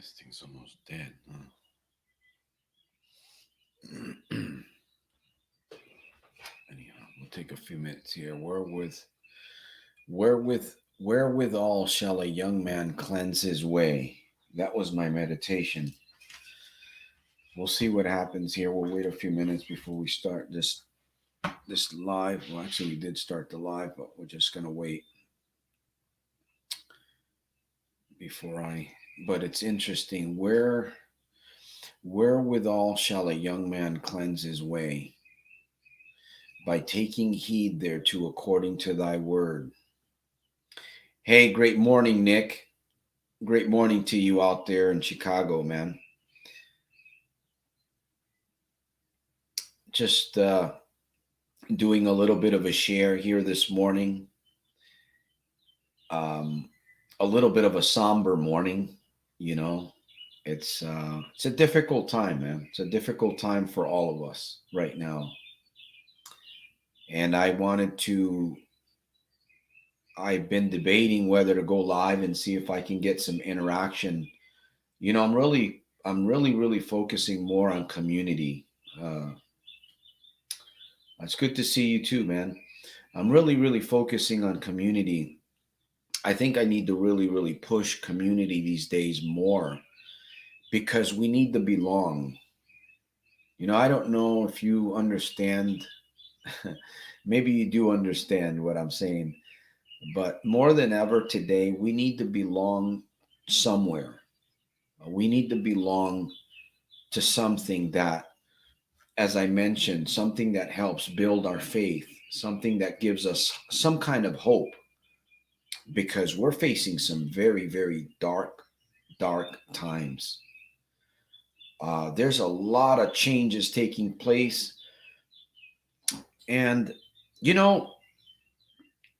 This thing's almost dead, huh? Anyhow, we'll take a few minutes here. Wherewith, wherewithal shall a young man cleanse his way? That was my meditation. We'll see what happens here. We'll wait a few minutes before we start this live. Well, actually, we did start the live, but we're just gonna wait before I. But it's interesting. Wherewithal shall a young man cleanse his way? By taking heed thereto according to thy word. Hey, great morning, Nick. Great morning to you out there in Chicago, man. Just doing a little bit of a share here this morning. A little bit of a somber morning, you know. It's a difficult time, man. It's a difficult time for all of us right now. And I've been debating whether to go live and see if I can get some interaction. You know, I'm really focusing more on community. Uh, it's good to see you too, man. I'm really focusing on community. I think I need to really push community these days more because we need to belong. You know, I don't know if you understand. Maybe you do understand what I'm saying, but more than ever today, we need to belong somewhere. We need to belong to something that, as I mentioned, something that helps build our faith, something that gives us some kind of hope, because we're facing some very dark times. There's a lot of changes taking place. And, you know,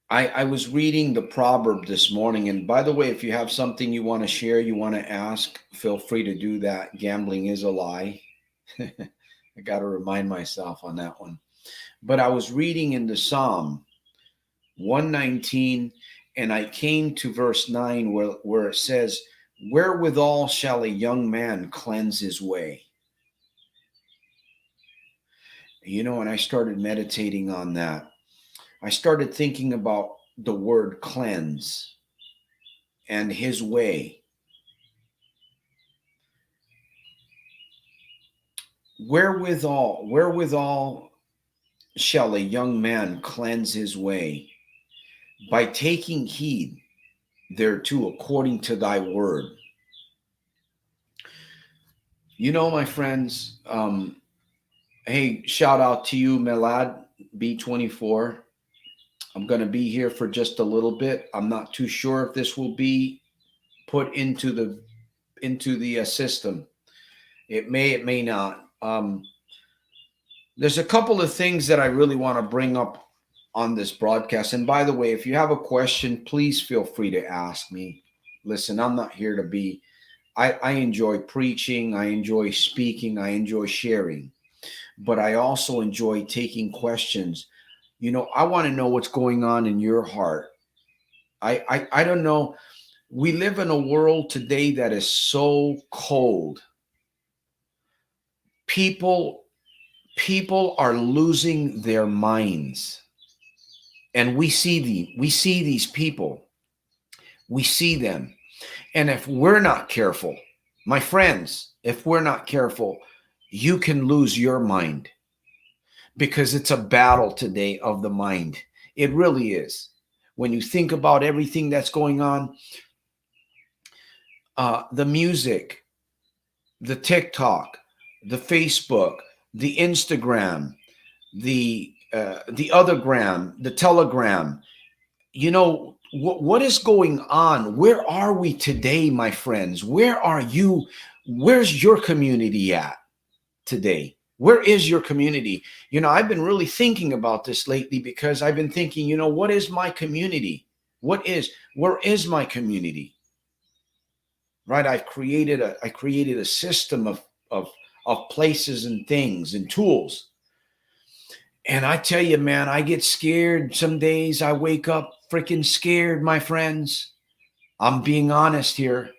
I was reading the proverb this morning. And by the way, if you have something you want to share, you want to ask, feel free to do that. Gambling is a lie. I got to remind myself on that one. But I was reading in the Psalm 119, and I came to verse 9 where it says, wherewithal shall a young man cleanse his way? You know, and I started meditating on that. I started thinking about the word cleanse and his way. Wherewithal shall a young man cleanse his way? By taking heed thereto according to thy word. You know, my friends, hey, shout out to you, Melad B24. I'm going to be here for just a little bit. I'm not too sure if this will be put into the system. It may not. There's a couple of things that I really want to bring up on this broadcast. And by the way, if you have a question, please feel free to ask me. Listen, I'm not here to be. I enjoy preaching. I enjoy speaking. I enjoy sharing. But I also enjoy taking questions. You know, I want to know what's going on in your heart. I don't know. We live in a world today that is so cold. People are losing their minds. And we see these people. We see them. And if we're not careful, my friends, if we're not careful, you can lose your mind. Because it's a battle today of the mind. It really is. When you think about everything that's going on, the music, the TikTok, the Facebook, the Instagram, the other gram, the Telegram, you know, what is going on? Where are we today, my friends? Where are you? Where's your community at today? Where is your community? You know, I've been really thinking about this lately because I've been thinking, you know, what is my community? Where is my community? Right? I created a system of places and things and tools. And I tell you, man, I get scared. Some days I wake up freaking scared, my friends. I'm being honest here.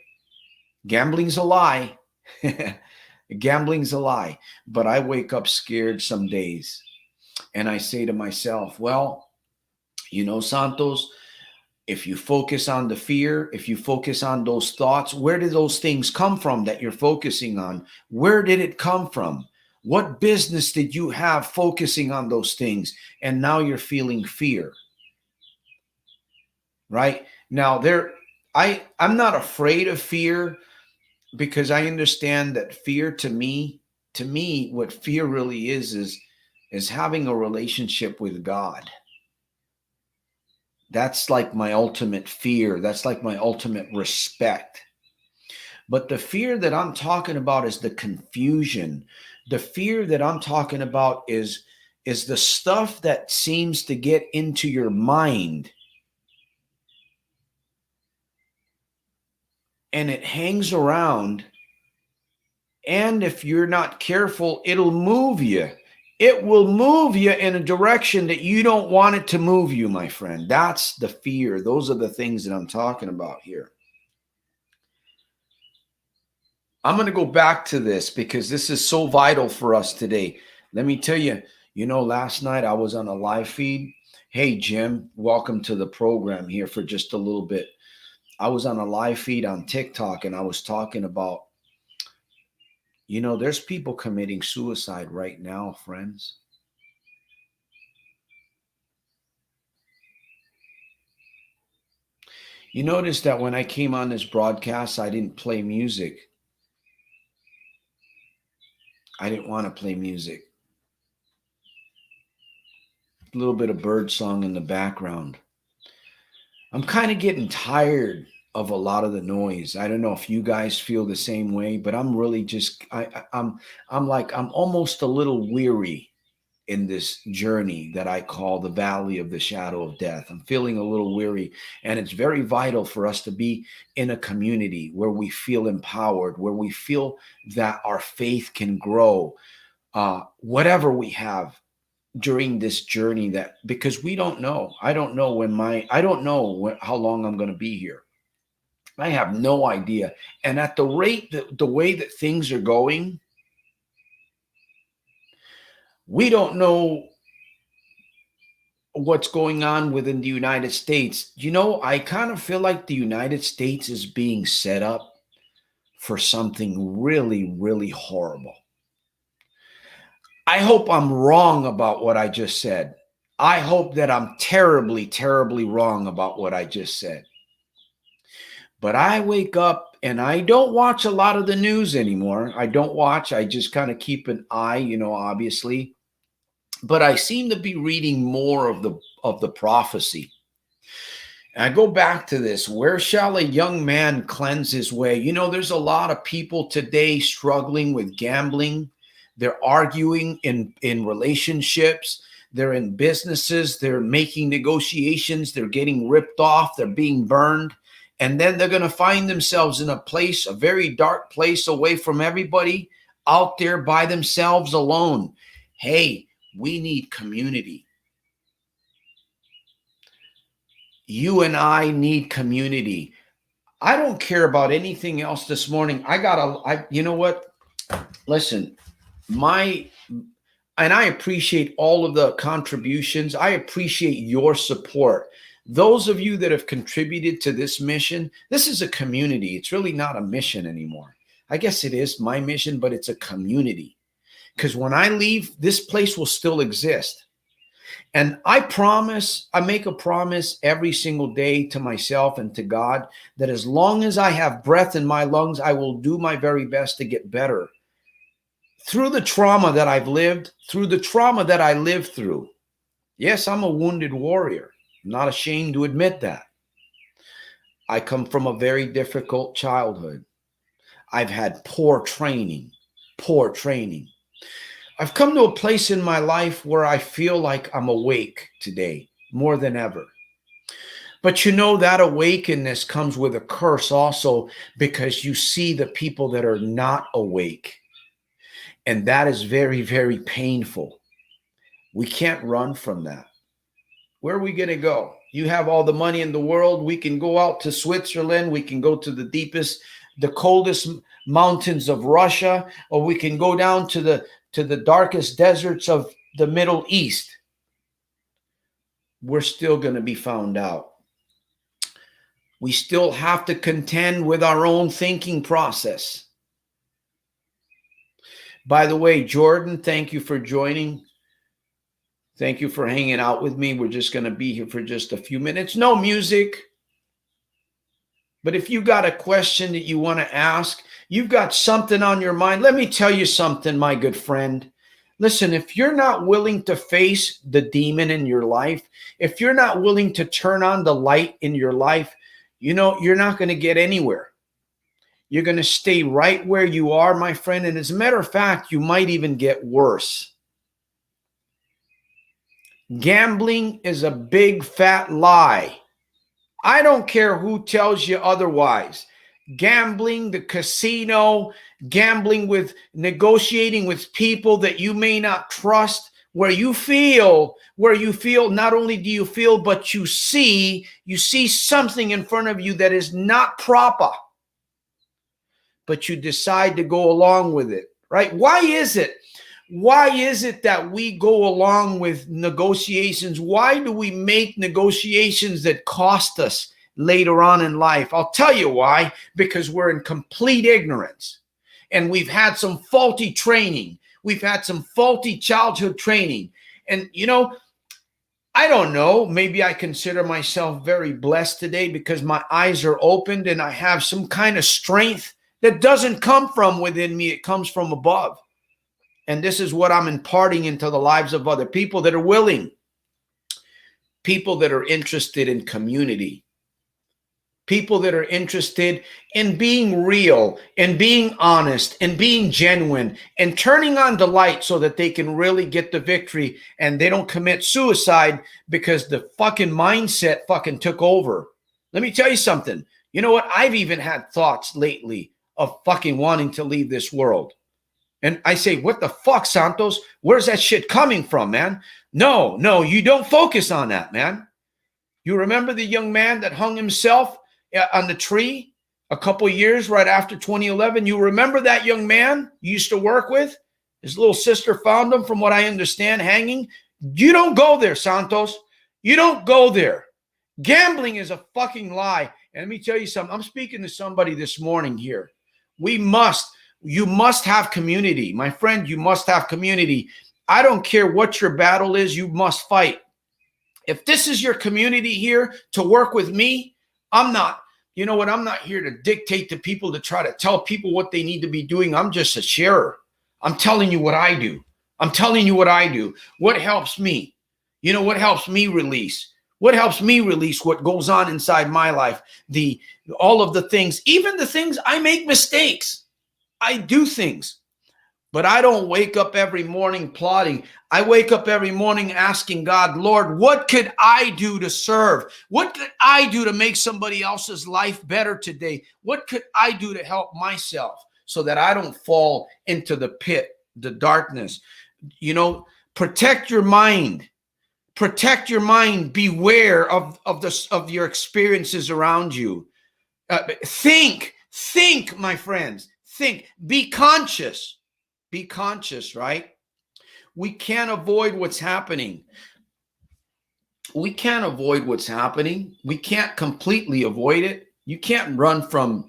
Gambling's a lie. Gambling's a lie. But I wake up scared some days. And I say to myself, well, Santos, if you focus on the fear, if you focus on those thoughts, where did those things come from that you're focusing on? Where did it come from? What business did you have focusing on those things? And now you're feeling fear, right? Now I'm not afraid of fear because I understand that fear to me, what fear really is having a relationship with God. That's like my ultimate fear. That's like my ultimate respect. But the fear that I'm talking about is the confusion. The fear that I'm talking about is the stuff that seems to get into your mind and it hangs around. And if you're not careful, it'll move you. It will move you in a direction that you don't want it to move you, my friend. That's the fear. Those are the things that I'm talking about here. I'm going to go back to this because this is so vital for us today. Let me tell you, last night I was on a live feed. Hey, Jim, welcome to the program here for just a little bit. I was on a live feed on TikTok and I was talking about, there's people committing suicide right now, friends. You notice that when I came on this broadcast, I didn't play music. I didn't want to play music. A little bit of bird song in the background. I'm kind of getting tired of a lot of the noise. I don't know if you guys feel the same way, but I'm really just I'm almost a little weary in this journey that I call the valley of the shadow of death. I'm feeling a little weary, and it's very vital for us to be in a community where we feel empowered, where we feel that our faith can grow, whatever we have during this journey, that because we don't know. I don't know how long I'm going to be here. I have no idea. And at the rate that the way that things are going, we don't know what's going on within the United States. I kind of feel like the United States is being set up for something really, really horrible. I hope I'm wrong about what I just said. I hope that I'm terribly, terribly wrong about what I just said. But I wake up and I don't watch a lot of the news anymore. I don't watch. I just kind of keep an eye, obviously. But I seem to be reading more of the prophecy. And I go back to this. Where shall a young man cleanse his way? There's a lot of people today struggling with gambling. They're arguing in relationships. They're in businesses. They're making negotiations. They're getting ripped off. They're being burned. And then they're going to find themselves in a very dark place away from everybody, out there by themselves alone. Hey, we need community. You and I need community. I don't care about anything else this morning. You know what? Listen, and I appreciate all of the contributions. I appreciate your support. Those of you that have contributed to this mission, this is a community. It's really not a mission anymore. I guess it is my mission, but it's a community. Because when I leave, this place will still exist. And I make a promise every single day to myself and to God that as long as I have breath in my lungs, I will do my very best to get better. Through the trauma that I've lived, through the trauma that I lived through. Yes, I'm a wounded warrior. I'm not ashamed to admit that. I come from a very difficult childhood. I've had poor training. I've come to a place in my life where I feel like I'm awake today more than ever. But that awakeness comes with a curse also, because you see the people that are not awake. And that is very, very painful. We can't run from that. Where are we going to go? You have all the money in the world. We can go out to Switzerland. We can go to the deepest the coldest mountains of Russia, or we can go down to the darkest deserts of the Middle East. We're still going to be found out. We still have to contend with our own thinking process. By the way, Jordan, thank you for joining. Thank you for hanging out with me. We're just going to be here for just a few minutes. No music. But if you got a question that you want to ask, you've got something on your mind, let me tell you something, my good friend. Listen, if you're not willing to face the demon in your life, if you're not willing to turn on the light in your life, you know, you're not going to get anywhere. You're going to stay right where you are, my friend. And as a matter of fact, you might even get worse. Gambling is a big fat lie. I don't care who tells you otherwise. Gambling, the casino, gambling with negotiating with people that you may not trust, where you feel, not only do you feel, but you see something in front of you that is not proper, but you decide to go along with it, right? Why is it? Why is it that we go along with negotiations? Why do we make negotiations that cost us later on in life? I'll tell you why. Because we're in complete ignorance. And we've had some faulty training. We've had some faulty childhood training. And, you know, I don't know. Maybe I consider myself very blessed today because my eyes are opened and I have some kind of strength that doesn't come from within me. It comes from above. And this is what I'm imparting into the lives of other people that are willing, people that are interested in community, people that are interested in being real and being honest and being genuine and turning on the light so that they can really get the victory and they don't commit suicide because the fucking mindset fucking took over. Let me tell you something. You know what? I've even had thoughts lately of fucking wanting to leave this world. And I say, what the fuck, Santos? Where's that shit coming from, man? No, you don't focus on that, man. You remember the young man that hung himself on the tree a couple of years right after 2011? You remember that young man you used to work with? His little sister found him, from what I understand, hanging. You don't go there, Santos. You don't go there. Gambling is a fucking lie. And let me tell you something. I'm speaking to somebody this morning here. You must have community. My friend, you must have community. I don't care what your battle is, you must fight. If this is your community here to work with me, I'm not here to dictate to people, to try to tell people what they need to be doing. I'm just a sharer. I'm telling you what I do. What helps me? You know, what helps me release? What helps me release what goes on inside my life? All of the things, even the things I make mistakes. I do things, but I don't wake up every morning plotting. I wake up every morning asking God, Lord, what could I do to serve? What could I do to make somebody else's life better today? What could I do to help myself so that I don't fall into the pit, the darkness? You know, protect your mind. Protect your mind. Beware of your experiences around you. Think, my friends. Think, be conscious, right? We can't avoid what's happening. We can't completely avoid it. You can't run from,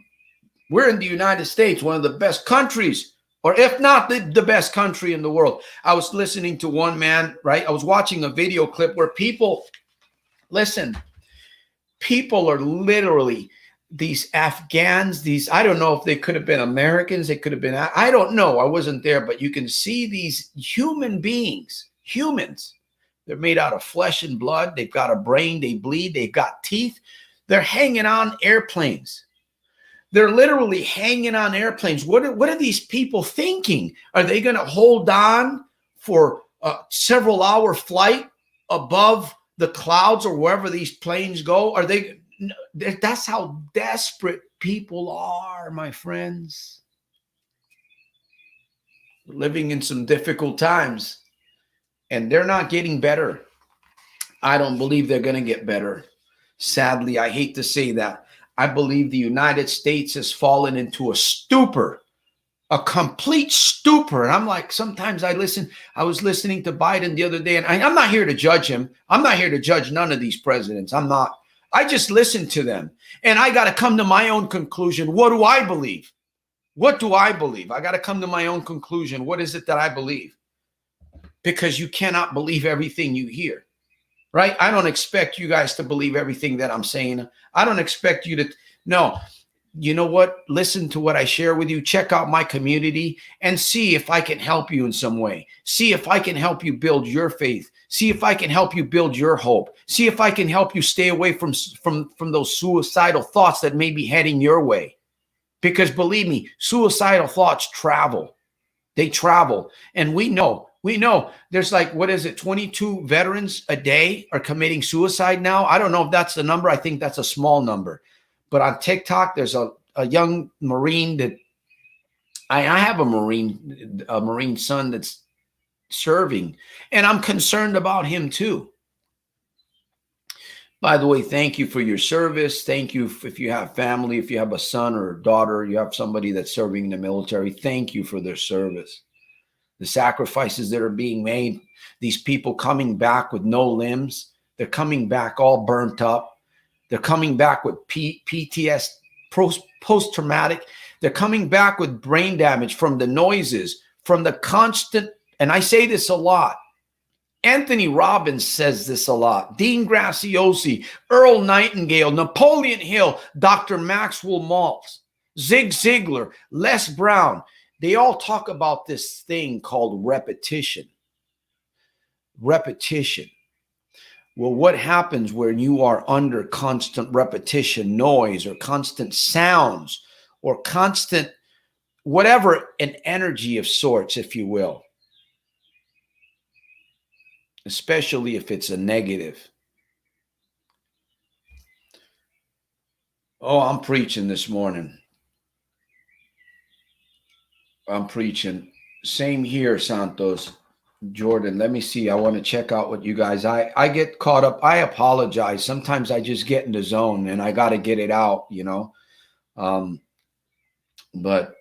we're in the United States, one of the best countries, or if not the best country in the world. I was listening to one man, right? I was watching a video clip where people are literally, these Afghans, I don't know if they could have been Americans, they could have been, I don't know, I wasn't there, but you can see these human beings, humans. They're made out of flesh and blood. They've got a brain, they bleed, they've got teeth. They're hanging on airplanes. They're literally hanging on airplanes. What are these people thinking? Are they going to hold on for a several hour flight above the clouds or wherever these planes go? That's how desperate people are, my friends. We're living in some difficult times, and they're not getting better. I don't believe they're going to get better. Sadly, I hate to say that. I believe the United States has fallen into a stupor, a complete stupor. And I'm like, sometimes I was listening to Biden the other day, and I'm not here to judge him. I'm not here to judge none of these presidents. I'm not. I just listen to them. And I got to come to my own conclusion. What do I believe? What do I believe? I got to come to my own conclusion. What is it that I believe? Because you cannot believe everything you hear, right? I don't expect you guys to believe everything that I'm saying. I don't expect you to. No, you know what? Listen to what I share with you. Check out my community and see if I can help you in some way. See if I can help you build your faith. See if I can help you build your hope. See if I can help you stay away from those suicidal thoughts that may be heading your way. Because believe me, suicidal thoughts travel. They travel. And we know there's like, what is it? 22 veterans a day are committing suicide now. I don't know if that's the number. I think that's a small number. But on TikTok, there's a young Marine that I have a Marine son that's serving, and I'm concerned about him too. By the way, thank you for your service. Thank you if you have family, if you have a son or a daughter, you have somebody that's serving in the military. Thank you for their service. The sacrifices that are being made, these people coming back with no limbs, they're coming back all burnt up. They're coming back with PTS, post-traumatic. They're coming back with brain damage from the noises, from the constant, and I say this a lot. Anthony Robbins says this a lot. Dean Graziosi, Earl Nightingale, Napoleon Hill, Dr. Maxwell Maltz, Zig Ziglar, Les Brown. They all talk about this thing called repetition. Repetition. Well, what happens when you are under constant repetition, noise, or constant sounds, or constant whatever, an energy of sorts, if you will? Especially if it's a negative. Oh, I'm preaching this morning. I'm preaching. Same here, Santos. Jordan, let me see. I want to check out what you guys, I get caught up. I apologize. Sometimes I just get in the zone and I got to get it out, you know. But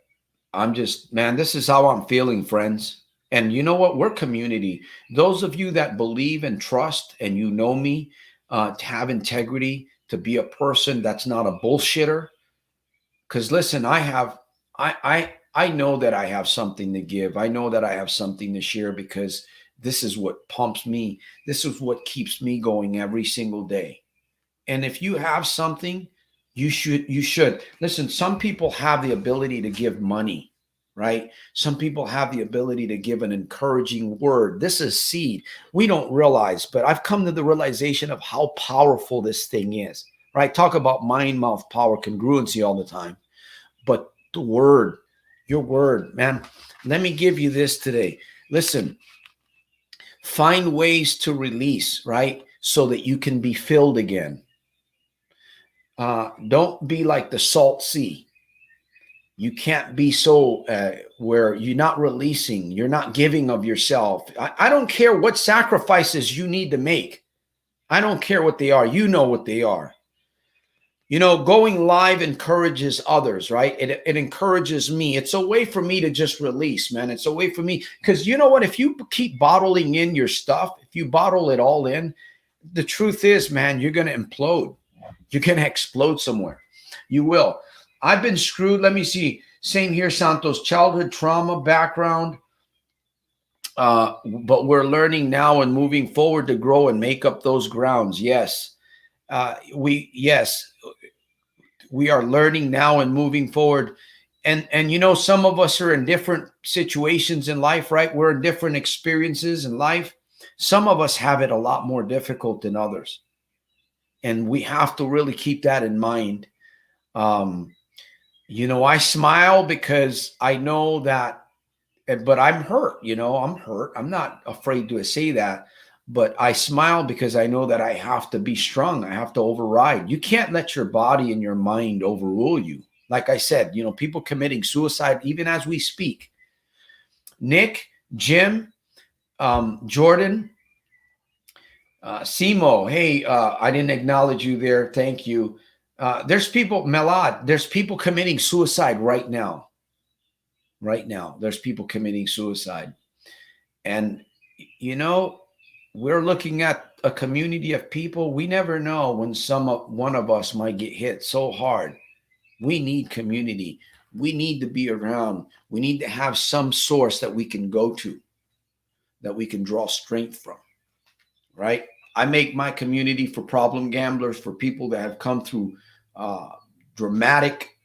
I'm just, man, this is how I'm feeling, friends. And you know what? We're community. Those of you that believe and trust, and you know me, to have integrity, to be a person that's not a bullshitter. Because listen, I know that I have something to give. I know that I have something to share, because this is what pumps me. This is what keeps me going every single day. And if you have something, you should. Listen, some people have the ability to give money. Right? Some people have the ability to give an encouraging word. This is seed. We don't realize, but I've come to the realization of how powerful this thing is, right? Talk about mind, mouth, power, congruency all the time. But the word, your word, man, let me give you this today. Listen, find ways to release, right? So that you can be filled again. Don't be like the salt sea. You can't be so where you're not releasing, you're not giving of yourself. I don't care what sacrifices you need to make. I don't care what they are. You know what they are. You know, going live encourages others, right? It encourages me. It's a way for me to just release, man. It's a way for me. Because you know what? If you keep bottling in your stuff, if you bottle it all in, the truth is, man, you're going to implode. You're going to explode somewhere. You will. I've been screwed. Let me see. Same here, Santos. Childhood trauma background. But we're learning now and moving forward to grow and make up those grounds. Yes. We are learning now and moving forward. And you know, some of us are in different situations in life, right? We're in different experiences in life. Some of us have it a lot more difficult than others. And we have to really keep that in mind. You know, I smile because I know that, but I'm hurt, you know, I'm hurt. I'm not afraid to say that, but I smile because I know that I have to be strong. I have to override. You can't let your body and your mind overrule you. Like I said, you know, people committing suicide, even as we speak. Nick, Jim, Jordan, Simo, hey, I didn't acknowledge you there. Thank you. There's people, Melad, there's people committing suicide right now. Right now, there's people committing suicide. And, you know, we're looking at a community of people. We never know when one of us might get hit so hard. We need community. We need to be around. We need to have some source that we can go to, that we can draw strength from, right? I make my community for problem gamblers, for people that have come through uh, dramatic,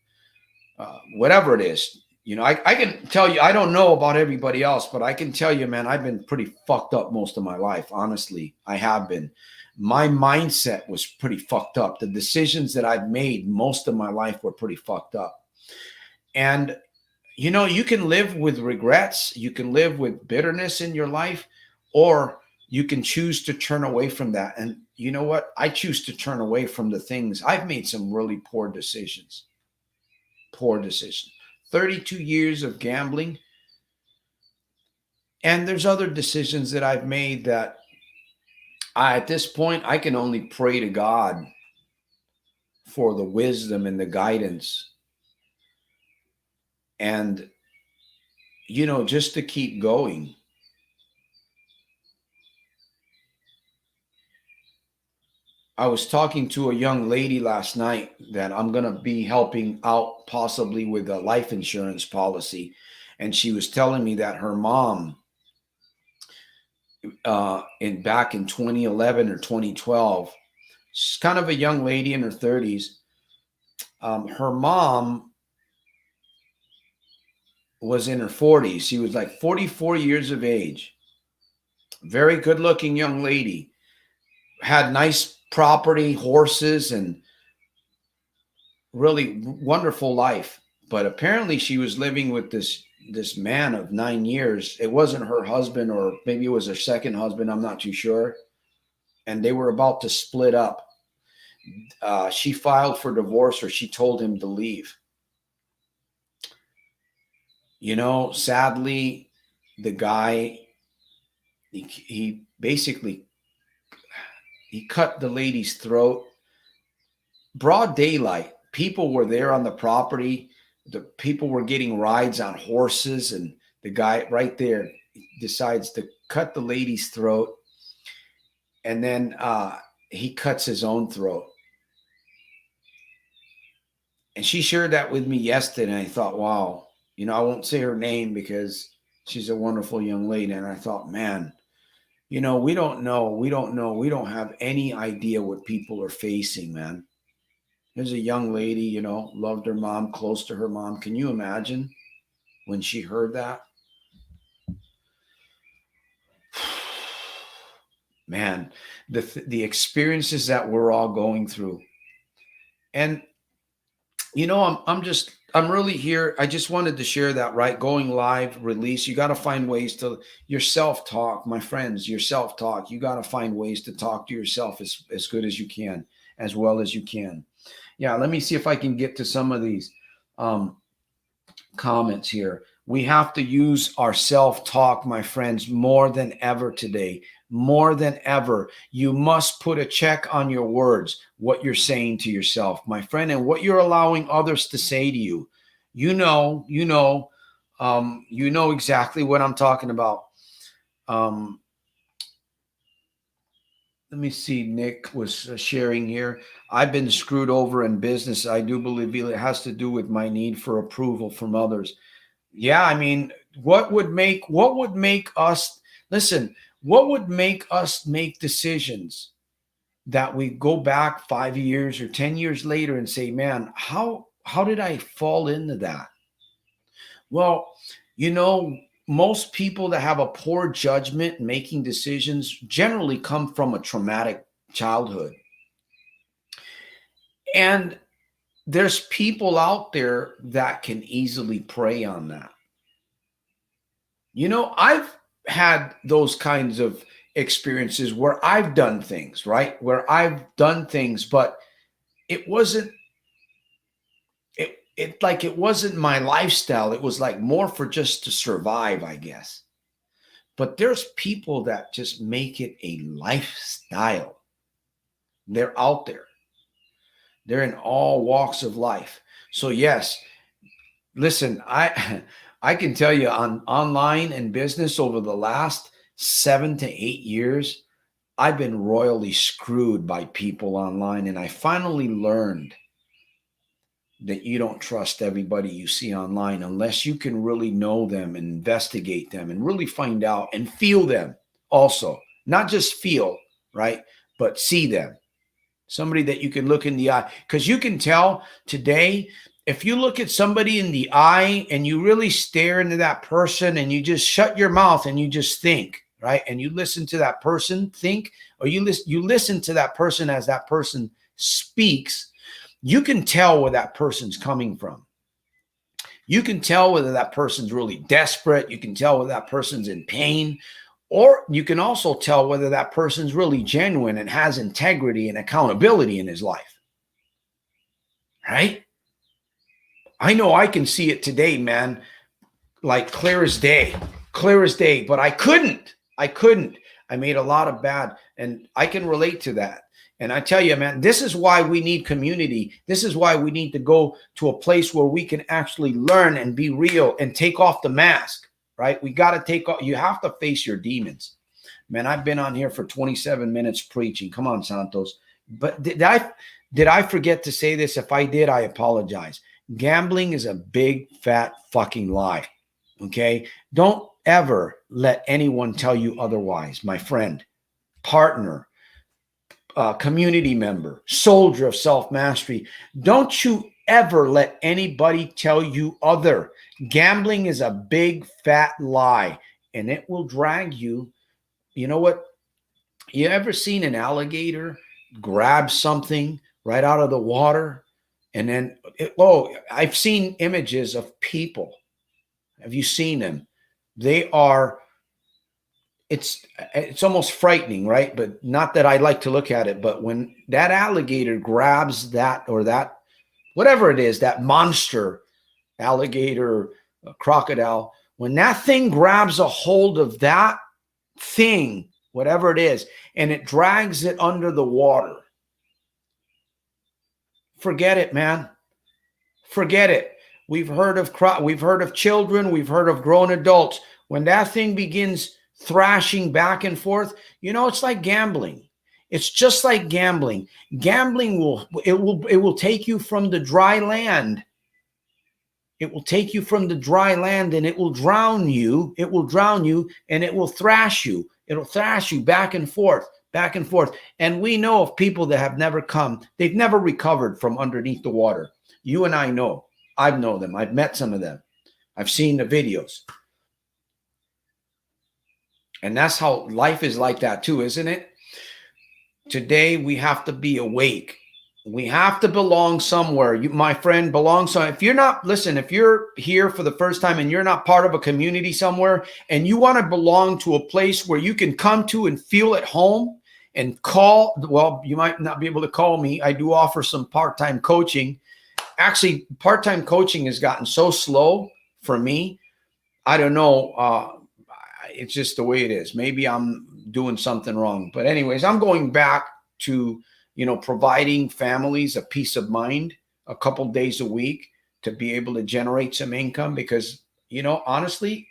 whatever it is. You know, I can tell you, I don't know about everybody else, but I can tell you, man, I've been pretty fucked up most of my life. Honestly, I have been. My mindset was pretty fucked up. The decisions that I've made most of my life were pretty fucked up. And, you know, you can live with regrets, you can live with bitterness in your life, or you can choose to turn away from that. And you know what? I choose to turn away from the things. I've made some really poor decisions. Poor decisions. 32 years of gambling. And there's other decisions that I've made that at this point, I can only pray to God for the wisdom and the guidance. And, you know, just to keep going. I was talking to a young lady last night that I'm going to be helping out possibly with a life insurance policy. And she was telling me that her mom, back in 2011 or 2012, she's kind of a young lady in her 30s. Her mom was in her 40s. She was like 44 years of age. Very good looking young lady. Had nice property, horses, and really wonderful life. But apparently she was living with this man of 9 years. It wasn't her husband, or maybe it was her second husband. I'm not too sure. And they were about to split up. She filed for divorce, or she told him to leave. You know, sadly, the guy, he basically, he cut the lady's throat. Broad daylight. People were there on the property. The people were getting rides on horses, and the guy right there decides to cut the lady's throat, and then he cuts his own throat. And she shared that with me yesterday, and I thought, wow, you know, I won't say her name because she's a wonderful young lady. And I thought, man, you know, we don't know. We don't have any idea what people are facing, man. There's a young lady, you know, loved her mom, close to her mom. Can you imagine when she heard that? Man, the experiences that we're all going through. And you know, I'm really here. I just wanted to share that, right? Going live, release. You got to find ways to your self-talk, my friends, your self-talk. You got to find ways to talk to yourself as good as you can, as well as you can. Yeah, let me see if I can get to some of these comments here. We have to use our self-talk, my friends, more than ever today. More than ever. You must put a check on your words, what you're saying to yourself, my friend, and what you're allowing others to say to you. You know exactly what I'm talking about. Let me see. Nick was sharing here. I've been screwed over in business. I do believe it has to do with my need for approval from others. Yeah, I mean, what would make us listen? What would make us make decisions that we go back 5 years or 10 years later and say, man, how did I fall into that? Well, you know, most people that have a poor judgment making decisions generally come from a traumatic childhood. And there's people out there that can easily prey on that. You know, I've had those kinds of experiences where I've done things, right? Where I've done things, but it wasn't it wasn't my lifestyle. It was like more for just to survive, I guess. But there's people that just make it a lifestyle. They're out there. They're in all walks of life. So yes, listen, I can tell you on online and business over the last 7 to 8 years, I've been royally screwed by people online. And I finally learned that you don't trust everybody you see online unless you can really know them and investigate them and really find out and feel them also. Not just feel, right? But see them. Somebody that you can look in the eye. Because you can tell today, if you look at somebody in the eye and you really stare into that person and you just shut your mouth and you just think, right? And you listen to that person think, or you listen to that person as that person speaks, you can tell where that person's coming from. You can tell whether that person's really desperate. You can tell whether that person's in pain. Or you can also tell whether that person's really genuine and has integrity and accountability in his life. Right? I know I can see it today, man, like clear as day, but I couldn't. I made a lot of bad, and I can relate to that. And I tell you, man, this is why we need community. This is why we need to go to a place where we can actually learn and be real and take off the mask, right? We got to take off. You have to face your demons. Man, I've been on here for 27 minutes preaching. Come on, Santos. But did I forget to say this? If I did, I apologize. Gambling is a big, fat fucking lie. Okay? Don't ever let anyone tell you otherwise, my friend, partner, community member, soldier of self-mastery. Don't you ever let anybody tell you other. Gambling is a big, fat lie, and it will drag you. You know what? You ever seen an alligator grab something right out of the water? And then, I've seen images of people. Have you seen them? They are, it's almost frightening, right? But not that I like to look at it, but when that alligator grabs that, or that, whatever it is, that monster, alligator, crocodile, when that thing grabs a hold of that thing, whatever it is, and it drags it under the water, forget it, man. Forget it. We've heard of children, we've heard of grown adults. When that thing begins thrashing back and forth, it's like gambling. It's just like gambling. Gambling will take you from the dry land. It will take you from the dry land, and it will drown you. It will drown you, and it will thrash you. It'll thrash you back and forth, back and forth. And we know of people that have never they've never recovered from underneath the water. You and I know. I know them. I've met some of them. I've seen the videos. And that's how life is like that too, isn't it? Today, we have to be awake. We have to belong somewhere. You, my friend, belong somewhere. If you're here for the first time and you're not part of a community somewhere, and you want to belong to a place where you can come to and feel at home and call, well, you might not be able to call me. I do offer some part-time coaching. Actually, part-time coaching has gotten so slow for me. I don't know. It's just the way it is. Maybe I'm doing something wrong. But anyways, I'm going back to, providing families a peace of mind a couple days a week to be able to generate some income. Because, honestly,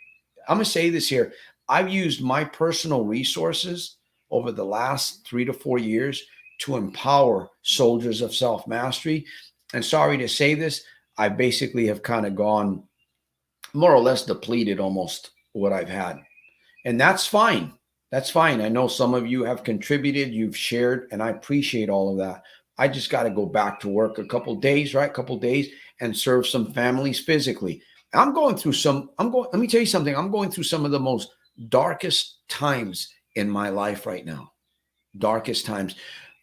I'm going to say this here. I've used my personal resources over the last 3 to 4 years to empower soldiers of self-mastery. And sorry to say this, I basically have kind of gone more or less depleted almost what I've had. And that's fine. That's fine. I know some of you have contributed, you've shared, and I appreciate all of that. I just got to go back to work a couple days, right? A couple days, and serve some families physically. Let me tell you something. I'm going through some of the most darkest times in my life right now. Darkest times.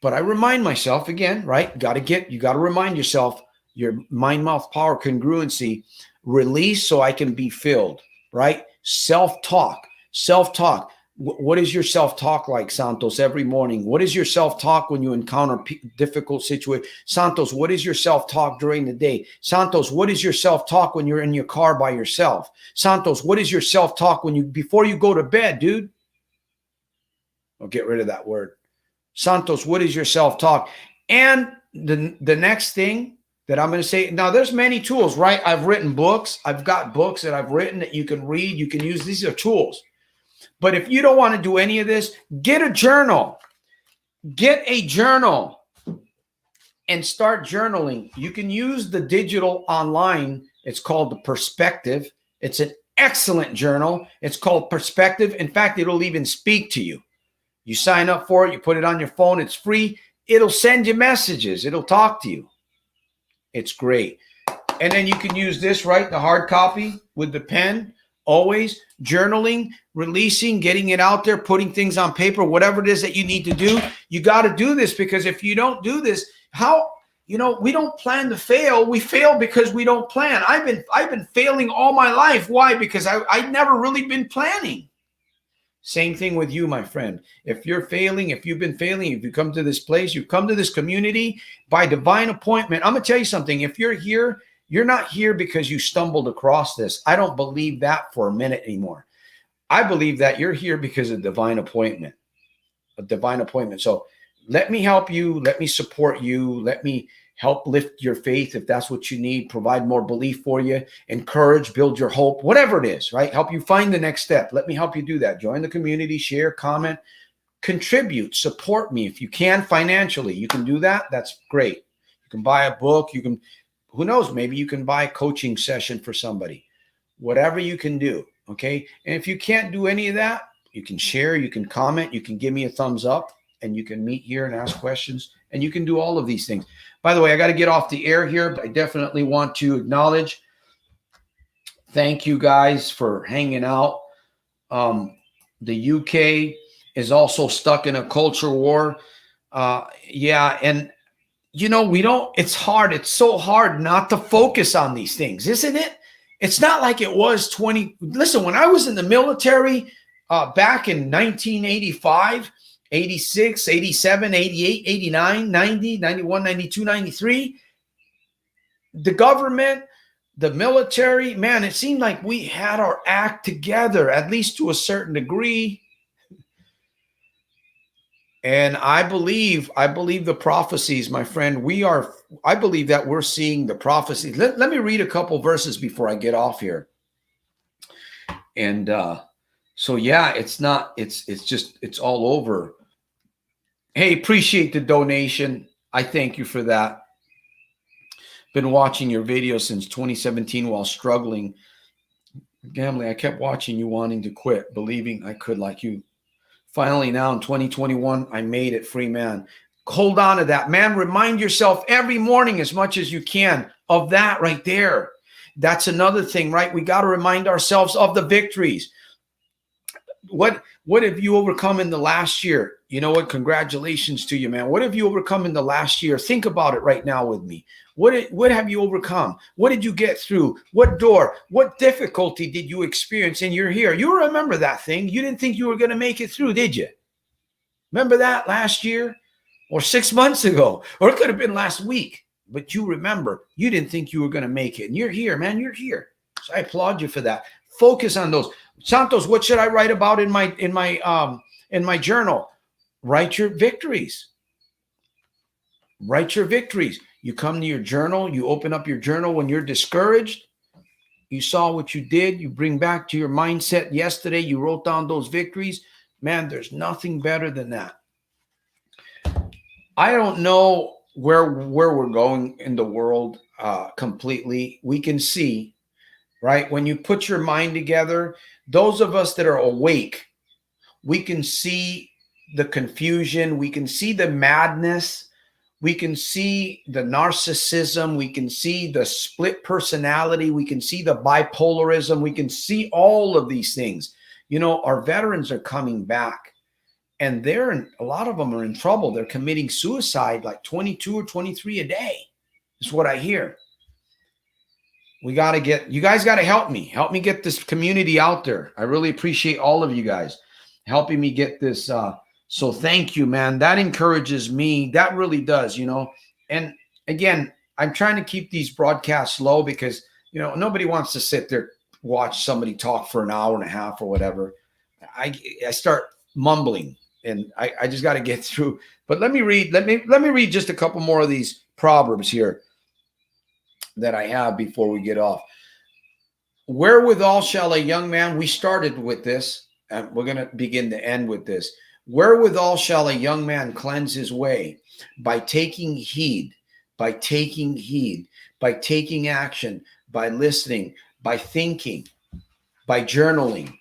But I remind myself again, right? You got to remind yourself your mind, mouth, power, congruency, release so I can be filled, right? Self-talk. What is your self-talk like, Santos, every morning? What is your self-talk when you encounter difficult situations? Santos, what is your self-talk during the day? Santos, what is your self-talk when you're in your car by yourself? Santos, what is your self-talk before you go to bed, dude? I'll get rid of that word. Santos, what is your self-talk? And the next thing that I'm going to say, now there's many tools, right? I've written books. I've got books that I've written that you can read. You can use. These are tools. But if you don't want to do any of this, get a journal. Get a journal and start journaling. You can use the digital online. It's called the Perspective. It's an excellent journal. It's called Perspective. In fact, it'll even speak to you. You sign up for it. You put it on your phone. It's free. It'll send you messages. It'll talk to you. It's great. And then you can use this, right? The hard copy with the pen. Always journaling, releasing, getting it out there, putting things on paper, whatever it is that you need to do. You got to do this, because if you don't do this, we don't plan to fail. We fail because we don't plan. I've been failing all my life. Why? Because I've never really been planning. Same thing with you, my friend. If you're failing, if you've been failing, if you come to this place, you come to this community by divine appointment. I'm going to tell you something. If you're here, you're not here because you stumbled across this. I don't believe that for a minute anymore. I believe that you're here because of divine appointment, a divine appointment. So let me help you. Let me support you. Let me help lift your faith if that's what you need, provide more belief for you, encourage, build your hope, whatever it is, right? Help you find the next step. Let me help you do that. Join the community, share, comment, contribute, support me. If you can financially, you can do that. That's great. You can buy a book. You can, who knows, maybe you can buy a coaching session for somebody, whatever you can do. Okay. And if you can't do any of that, you can share, you can comment, you can give me a thumbs up, and you can meet here and ask questions, and you can do all of these things. By the way, I got to get off the air here, but I definitely want to acknowledge, thank you guys for hanging out. The UK is also stuck in a culture war. Yeah. And it's hard. It's so hard not to focus on these things, isn't it? It's not like it was listen, when I was in the military back in 1985, 86, 87, 88, 89, 90, 91, 92, 93, the government, the military, man, it seemed like we had our act together, at least to a certain degree. And I believe the prophecies, my friend. I believe that we're seeing the prophecies. Let me read a couple verses before I get off here. And so yeah, it's all over. Hey, appreciate the donation. I thank you for that. Been watching your videos since 2017 while struggling gambling. I kept watching you wanting to quit, believing I could like you. Finally, now in 2021, I made it, free man. Hold on to that, man. Remind yourself every morning as much as you can of that right there. That's another thing, right? We got to remind ourselves of the victories. What have you overcome in the last year? You know what? Congratulations to you, man. What have you overcome in the last year? Think about it right now with me. What have you overcome? What did you get through? What door? What difficulty did you experience? And you're here. You remember that thing. You didn't think you were going to make it through, did you? Remember that last year or 6 months ago? Or it could have been last week. But you remember, you didn't think you were going to make it. And you're here, man. You're here. So I applaud you for that. Focus on those. Santos, what should I write about in my journal? Write your victories. Write your victories. You come to your journal, you open up your journal when you're discouraged. You saw what you did, you bring back to your mindset yesterday, you wrote down those victories. Man, there's nothing better than that. I don't know where we're going in the world completely. We can see, right? When you put your mind together, those of us that are awake, we can see the confusion, we can see the madness, we can see the narcissism, we can see the split personality, we can see the bipolarism, we can see all of these things. Our veterans are coming back, and a lot of them are in trouble. They're committing suicide like 22 or 23 a day. Is what I hear. You guys got to help me. Help me get this community out there. I really appreciate all of you guys helping me get this. So thank you, man. That encourages me. That really does, And again, I'm trying to keep these broadcasts low because, nobody wants to sit there, watch somebody talk for an hour and a half or whatever. I start mumbling, and I just got to get through. But let me read just a couple more of these proverbs here that I have before we get off. Wherewithal shall a young man, we started with this, and we're going to begin to end with this. Wherewithal shall a young man cleanse his way? By taking heed, by taking heed, by taking action, by listening, by thinking, by journaling,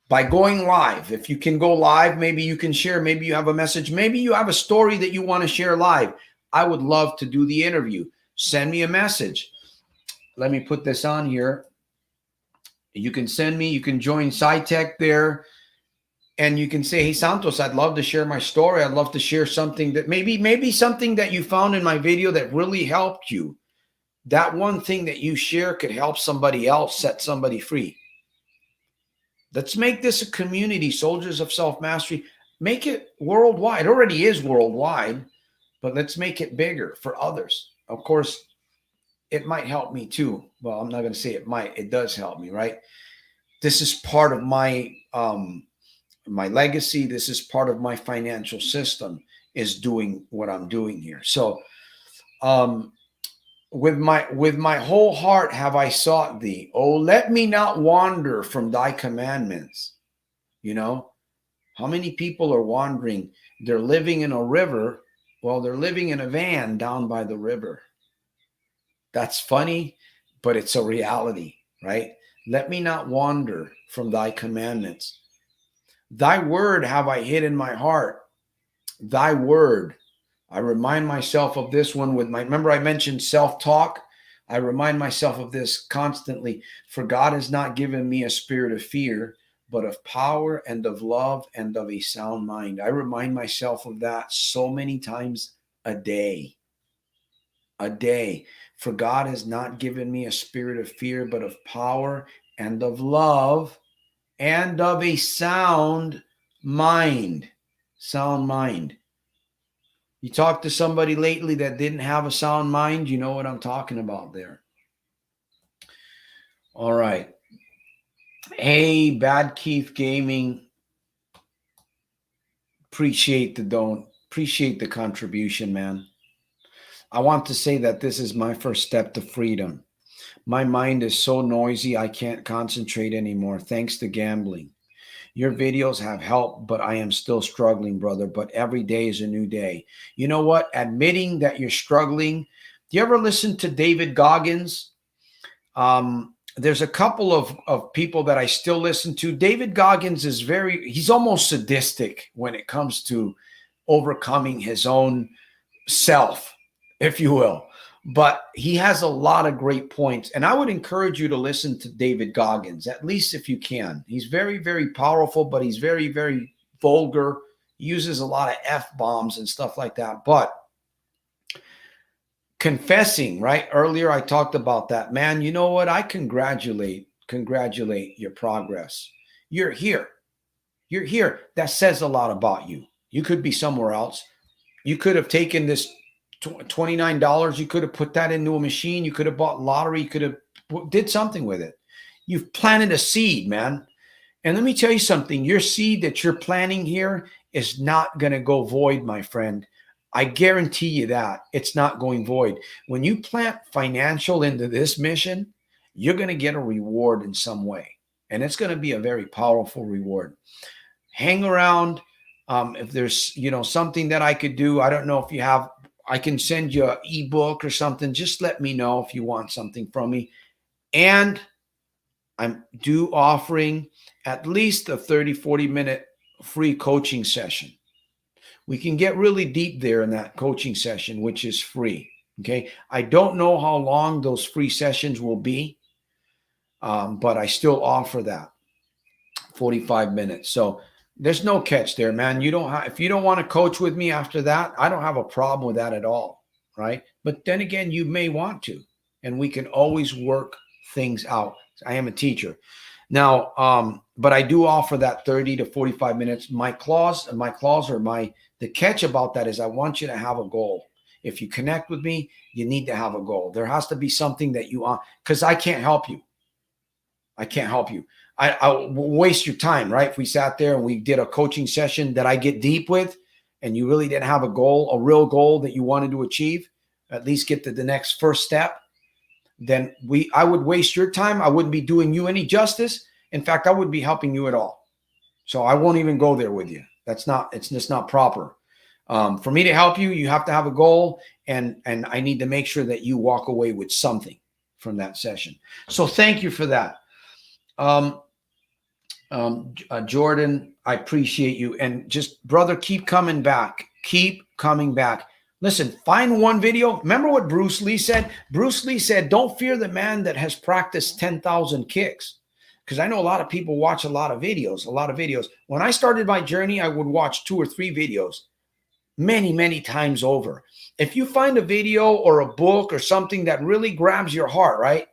by going live. If you can go live, maybe you can share, maybe you have a message, maybe you have a story that you want to share live. I would love to do the interview. Send me a message. Let me put this on here. You can send me, you can join SciTech there, and you can say, hey, Santos, I'd love to share my story. I'd love to share something that maybe something that you found in my video that really helped you. That one thing that you share could help somebody else, set somebody free. Let's make this a community, Soldiers of Self-Mastery. Make it worldwide. It already is worldwide, but let's make it bigger for others. Of course, it might help me too. Well, I'm not going to say it might. It does help me, right? This is part of my my legacy. This is part of my financial system, is doing what I'm doing here. So with my whole heart have I sought thee. Oh, let me not wander from thy commandments. You know, how many people are wandering? They're living in a river. Well, they're living in a van down by the river. That's funny, but it's a reality, right? Let me not wander from thy commandments. Thy word have I hid in my heart. Thy word. I remind myself of this one with remember I mentioned self-talk? I remind myself of this constantly. For God has not given me a spirit of fear, but of power and of love and of a sound mind. I remind myself of that so many times a day. A day. For God has not given me a spirit of fear, but of power and of love and of a sound mind. Sound mind. You talk to somebody lately that didn't have a sound mind, you know what I'm talking about there. All right. Hey, Bad Keith Gaming. Appreciate the contribution, man. I want to say that this is my first step to freedom. My mind is so noisy, I can't concentrate anymore, thanks to gambling. Your videos have helped, but I am still struggling, brother. But every day is a new day. You know what? Admitting that you're struggling. Do you ever listen to David Goggins? There's a couple of people that I still listen to. David Goggins is he's almost sadistic when it comes to overcoming his own self, if you will. But he has a lot of great points. And I would encourage you to listen to David Goggins, at least if you can. He's very, very powerful, but he's very, very vulgar. He uses a lot of F-bombs and stuff like that. But confessing, right? Earlier I talked about that. Man, you know what? I congratulate your progress. You're here. You're here. That says a lot about you. You could be somewhere else. You could have taken this $29. You could have put that into a machine. You could have bought lottery. You could have did something with it. You've planted a seed, man. And let me tell you something. Your seed that you're planting here is not going to go void, my friend. I guarantee you that. It's not going void. When you plant financial into this mission, you're going to get a reward in some way. And it's going to be a very powerful reward. Hang around. If there's, something that I could do, I don't know if you have, I can send you an ebook or something. Just let me know if you want something from me. And I'm offering at least a 30, 40-minute free coaching session. We can get really deep there in that coaching session, which is free. Okay. I don't know how long those free sessions will be, but I still offer that 45 minutes. So there's no catch there, man. If you don't want to coach with me after that, I don't have a problem with that at all. Right. But then again, you may want to, and we can always work things out. I am a teacher now. But I do offer that 30 to 45 minutes. The catch about that is I want you to have a goal. If you connect with me, you need to have a goal. There has to be something that you want, because I can't help you. I can't help you. I'll waste your time, right? If we sat there and we did a coaching session that I get deep with, and you really didn't have a goal, a real goal that you wanted to achieve, at least get to the next first step, then I would waste your time. I wouldn't be doing you any justice. In fact, I wouldn't be helping you at all. So I won't even go there with you. It's just not proper. For me to help you, you have to have a goal, and I need to make sure that you walk away with something from that session. So thank you for that. Jordan, I appreciate you. And just, brother, keep coming back. Keep coming back. Listen, find one video. Remember what Bruce Lee said? Bruce Lee said, don't fear the man that has practiced 10,000 kicks. Because I know a lot of people watch a lot of videos. When I started my journey, I would watch 2 or 3 videos many, many times over. If you find a video or a book or something that really grabs your heart, right?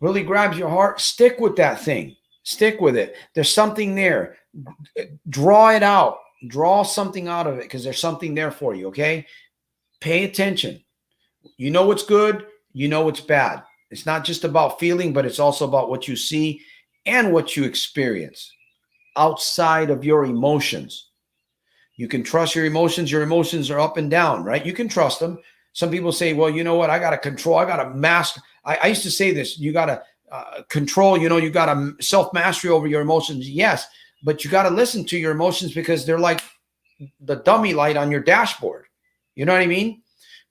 Really grabs your heart, stick with that thing. Stick with it. There's something there. Draw it out. Draw something out of it because there's something there for you, okay? Pay attention. You know what's good. You know what's bad. It's not just about feeling, but it's also about what you see and what you experience outside of your emotions. You can trust your emotions. Your emotions are up and down, right? You can trust them. Some people say, well, you know what? I got to control. I got to master. I used to say this. You got to control, you got to self-mastery over your emotions. Yes, but you got to listen to your emotions because they're like the dummy light on your dashboard. You know what I mean?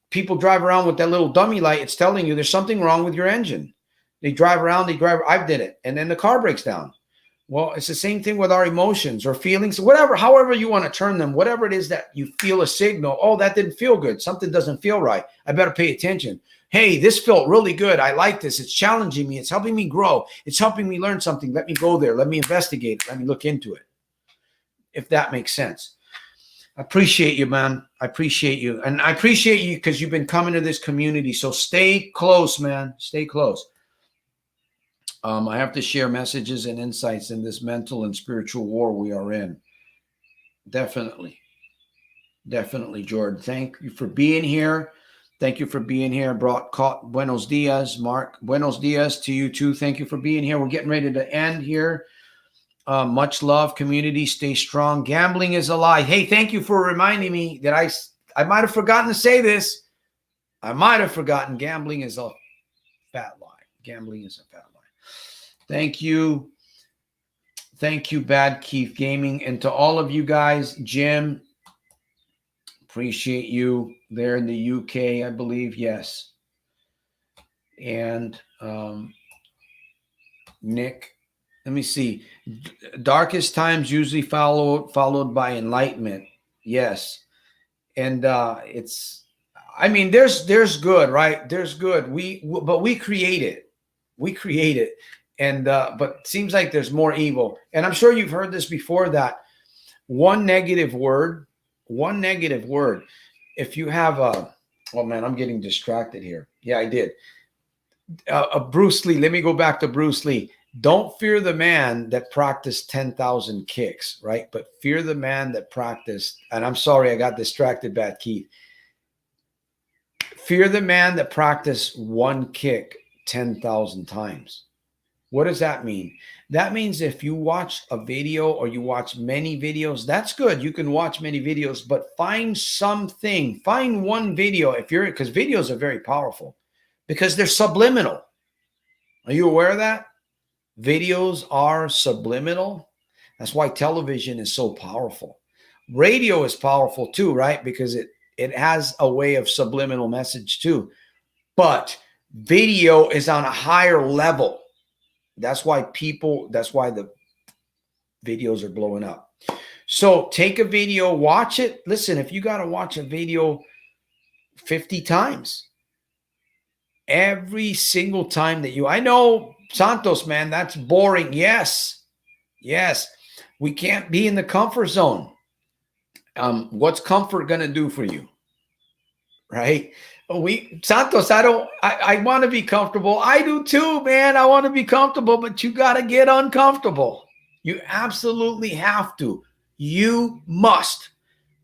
People drive around with that little dummy light. It's telling you there's something wrong with your engine. They drive around, I did it. And then the car breaks down. Well, it's the same thing with our emotions or feelings, whatever, however you want to turn them, whatever it is that you feel a signal. Oh, that didn't feel good. Something doesn't feel right. I better pay attention. Hey, this felt really good. I like this. It's challenging me. It's helping me grow. It's helping me learn something. Let me go there. Let me investigate. Let me look into it. If that makes sense. I appreciate you, man. I appreciate you. And I appreciate you because you've been coming to this community. So stay close, man. Stay close. I have to share messages and insights in this mental and spiritual war we are in. Definitely. Definitely, Jordan. Thank you for being here. Thank you for being here. Buenos dias, Mark. Buenos dias to you too. Thank you for being here. We're getting ready to end here. Much love, community. Stay strong. Gambling is a lie. Hey, thank you for reminding me that I might have forgotten to say this. I might have forgotten. Gambling is a fat lie. Gambling is a fat lie. Thank you. Thank you, Bad Keith Gaming. And to all of you guys, Jim, appreciate you there in the UK, I believe. Yes. And Nick, let me see. Darkest times usually followed by enlightenment. Yes. And there's good, right? There's good. But we create it. We create it. And but it seems like there's more evil. And I'm sure you've heard this before, that one negative word, if you have oh man, I'm getting distracted here. Yeah, I did. Bruce Lee, let me go back to Bruce Lee. Don't fear the man that practiced 10,000 kicks, right? But fear the man that practiced, and I'm sorry, I got distracted, Bad Keith. Fear the man that practiced one kick 10,000 times. What does that mean? That means if you watch a video or you watch many videos, that's good. You can watch many videos, but find something. Find one video because videos are very powerful because they're subliminal. Are you aware of that? Videos are subliminal. That's why television is so powerful. Radio is powerful too, right? Because it has a way of subliminal message too. But video is on a higher level. That's why the videos are blowing up. So take a video, watch it. Listen, if you got to watch a video 50 times, every single time that I know, Santos, man, that's boring. Yes. We can't be in the comfort zone. What's comfort going to do for you? Right? Santos, I want to be comfortable. I do too, man. I want to be comfortable, but you got to get uncomfortable. You absolutely have to. You must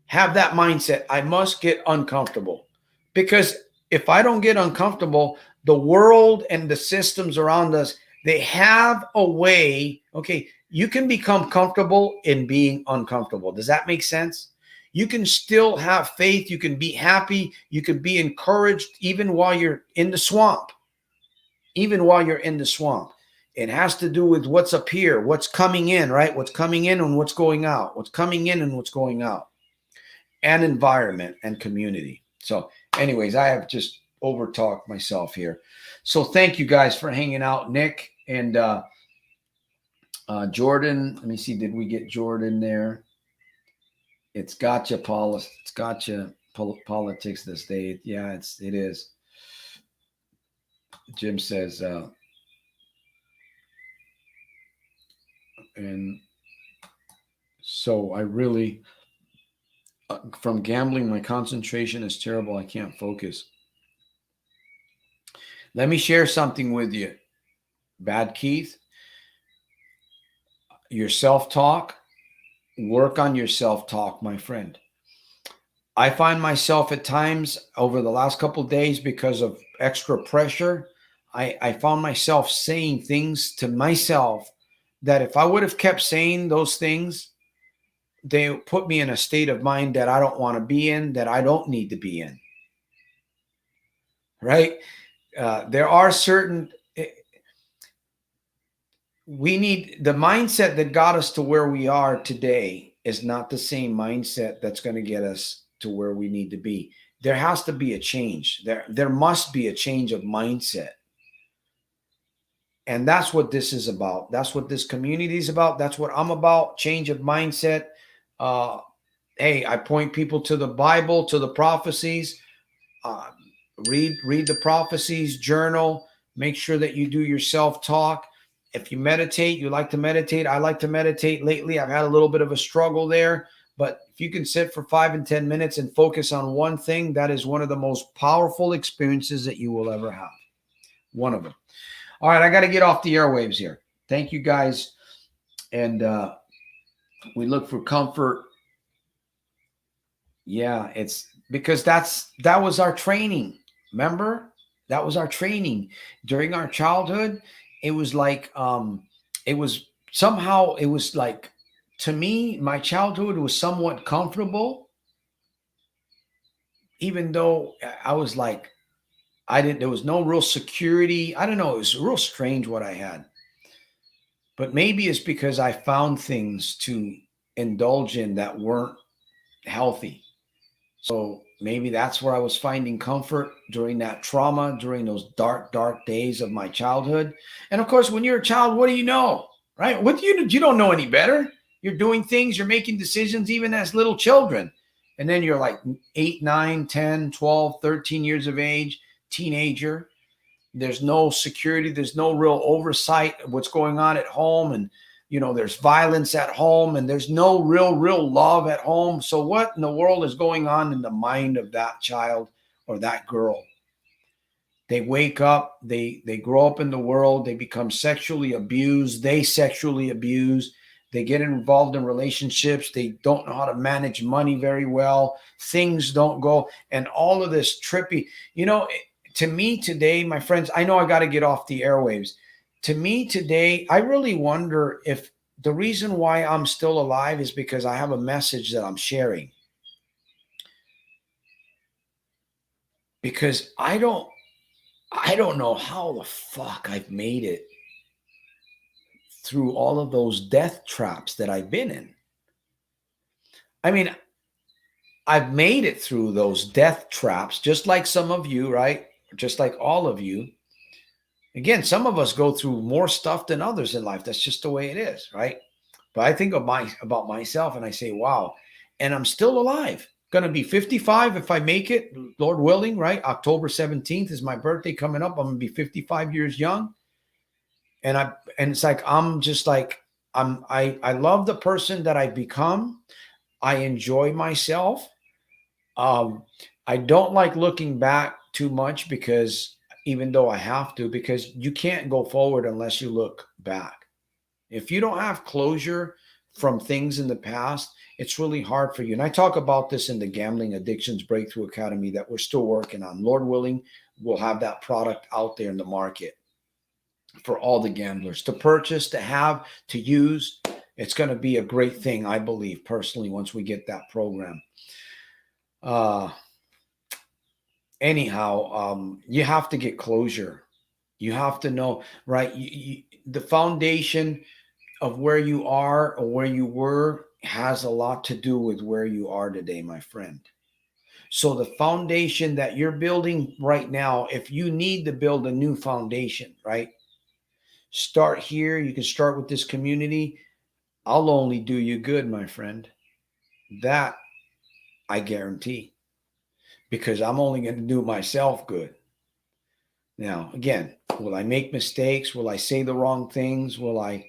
have that mindset. I must get uncomfortable, because if I don't get uncomfortable, the world and the systems around us They have a way. Okay, you can become comfortable in being uncomfortable. Does that make sense? You can still have faith. You can be happy. You can be encouraged even while you're in the swamp. Even while you're in the swamp. It has to do with what's up here, what's coming in, right? What's coming in and what's going out. What's coming in and what's going out. And environment and community. So anyways, I have just over-talked myself here. So thank you guys for hanging out, Nick and Jordan. Let me see, did we get Jordan there? It's gotcha politics. It's gotcha politics this day. Yeah, it is. Jim says, and so I really, from gambling, my concentration is terrible. I can't focus. Let me share something with you, Bad Keith. Your self-talk, work on your self-talk, my friend. I find myself at times over the last couple of days, because of extra pressure, I found myself saying things to myself that if I would have kept saying those things, they put me in a state of mind that I don't want to be in, that I don't need to be in. Right? There are certain, we need the mindset that got us to where we are today is not the same mindset that's going to get us to where we need to be. There has to be a change. There must be a change of mindset. And that's what this is about. That's what this community is about. That's what I'm about. Change of mindset. Hey, I point people to the Bible, to the prophecies. Read the prophecies, journal. Make sure that you do your self-talk. If you meditate, you like to meditate. I like to meditate lately. I've had a little bit of a struggle there. But if you can sit for 5 and 10 minutes and focus on one thing, that is one of the most powerful experiences that you will ever have. One of them. All right, I got to get off the airwaves here. Thank you, guys. And we look for comfort. Yeah, it's because that was our training. Remember? That was our training. During our childhood, it was like, it was like, to me, my childhood was somewhat comfortable, even though I was like, there was no real security. I don't know. It was real strange what I had. But maybe it's because I found things to indulge in that weren't healthy. So maybe that's where I was finding comfort during that trauma, during those dark, dark days of my childhood. And of course, when you're a child, what do you know, right? What do you don't know any better. You're doing things, you're making decisions even as little children. And then you're like 8, 9, 10, 12, 13 years of age, teenager. There's no security. There's no real oversight of what's going on at home. And, there's violence at home and there's no real love at home. So what in the world is going on in the mind of that child or that girl? They wake up, they grow up in the world, they become sexually abused, they sexually abuse, they get involved in relationships, they don't know how to manage money very well, things don't go, and all of this trippy, to me today, my friends, I know I got to get off the airwaves. To me today, I really wonder if the reason why I'm still alive is because I have a message that I'm sharing. Because I don't know how the fuck I've made it through all of those death traps that I've been in. I mean, I've made it through those death traps, just like some of you, right? Just like all of you. Again, some of us go through more stuff than others in life. That's just the way it is, right? But I think about myself and I say, wow, and I'm still alive. Going to be 55 if I make it, Lord willing, right? October 17th is my birthday coming up. I'm going to be 55 years young. And it's like, I'm just like, I love the person that I've become. I enjoy myself. I don't like looking back too much because even though I have to, because you can't go forward unless you look back. If you don't have closure from things in the past, it's really hard for you. And I talk about this in the Gambling Addictions Breakthrough Academy that we're still working on. Lord willing, we'll have that product out there in the market. for all the gamblers to purchase, to have, to use. It's going to be a great thing, I believe, personally, once we get that program. Uh, anyhow, you have to get closure. You have to know, right? The foundation of where you are or where you were has a lot to do with where you are today, my friend. So the foundation that you're building right now, if you need to build a new foundation, right? Start here. You can start with this community. I'll only do you good, my friend. That I guarantee, because I'm only going to do myself good. Now, again, will I make mistakes? Will I say the wrong things? Will I,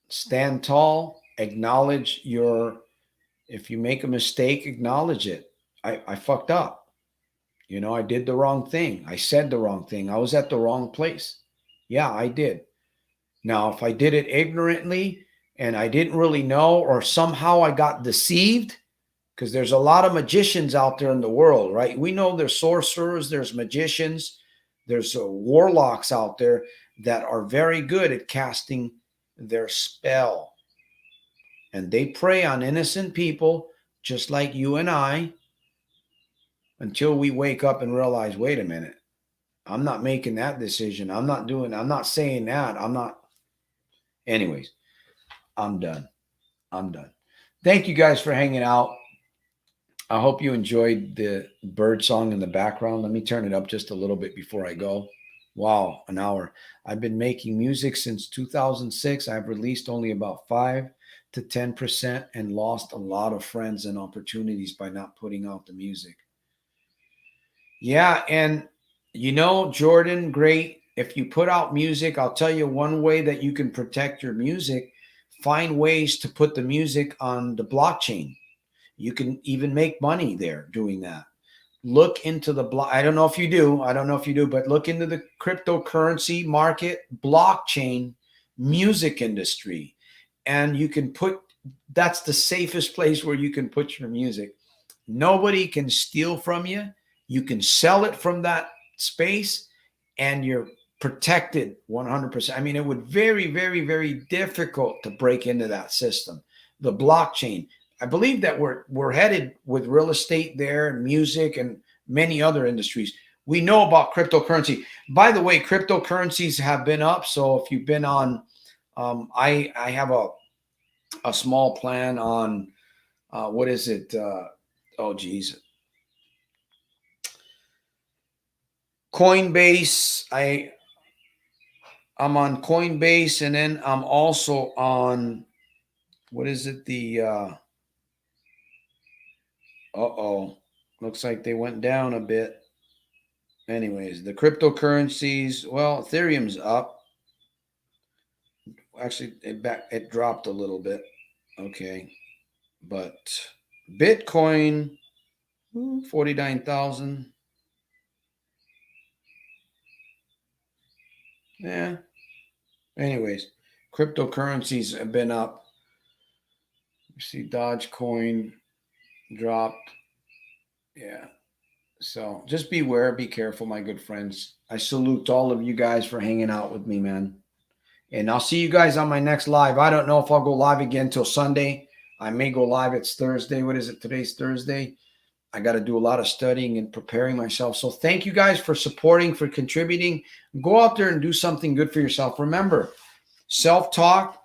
stand tall, acknowledge if you make a mistake, acknowledge it. I fucked up. I did the wrong thing. I said the wrong thing. I was at the wrong place. Yeah, I did. Now, if I did it ignorantly and I didn't really know, or somehow I got deceived, because there's a lot of magicians out there in the world, right? We know there's sorcerers, there's magicians, there's warlocks out there that are very good at casting their spell. And they prey on innocent people, just like you and I, until we wake up and realize, wait a minute, I'm not making that decision. I'm not saying that. Anyways, I'm done. Thank you guys for hanging out. I hope you enjoyed the bird song in the background. Let me turn it up just a little bit before I go. Wow, an hour. I've been making music since 2006. I've released only about 5 to 10% and lost a lot of friends and opportunities by not putting out the music. Yeah, and Jordan, great. If you put out music, I'll tell you one way that you can protect your music. Find ways to put the music on the blockchain. You can even make money there doing that. Look into I don't know if you do, but look into the cryptocurrency market, blockchain, music industry. And you can that's the safest place where you can put your music. Nobody can steal from you. You can sell it from that space and you're protected 100%. I mean, it would very, very, very difficult to break into that system. The blockchain. I believe that we're headed with real estate there and music and many other industries. We know about cryptocurrency. By the way, cryptocurrencies have been up. So if you've been on, I have a small plan on, what is it? Oh, geez. Coinbase. I'm on Coinbase, and then I'm also on, what is it? Looks like they went down a bit. Anyways, the cryptocurrencies, well, Ethereum's up. Actually, it dropped a little bit. Okay. But Bitcoin, 49,000. Yeah. Anyways, cryptocurrencies have been up. You see Dogecoin dropped. Yeah. So just beware, be careful, my good friends. I salute all of you guys for hanging out with me, man. And I'll see you guys on my next live. I don't know if I'll go live again till Sunday. I may go live. It's Thursday. What is it? Today's Thursday. I got to do a lot of studying and preparing myself. So thank you guys for supporting, for contributing. Go out there and do something good for yourself. Remember, self-talk,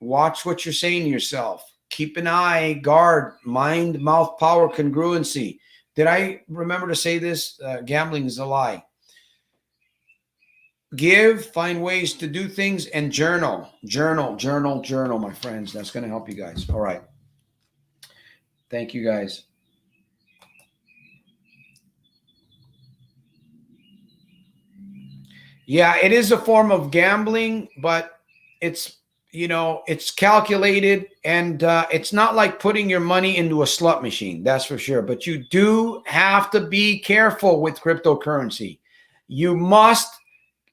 watch what you're saying to yourself. Keep an eye, guard, mind, mouth, power, congruency. Did I remember to say this? Gambling is a lie. Give, find ways to do things, and journal, my friends. That's going to help you guys. All right. Thank you, guys. Yeah, it is a form of gambling, but it's, it's calculated, and it's not like putting your money into a slot machine. That's for sure. But you do have to be careful with cryptocurrency. You must.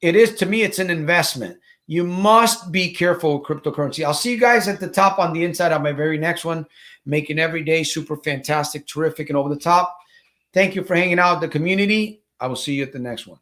It is, to me, it's an investment. You must be careful with cryptocurrency. I'll see you guys at the top on the inside on my very next one. Making every day super fantastic, terrific, and over the top. Thank you for hanging out with the community. I will see you at the next one.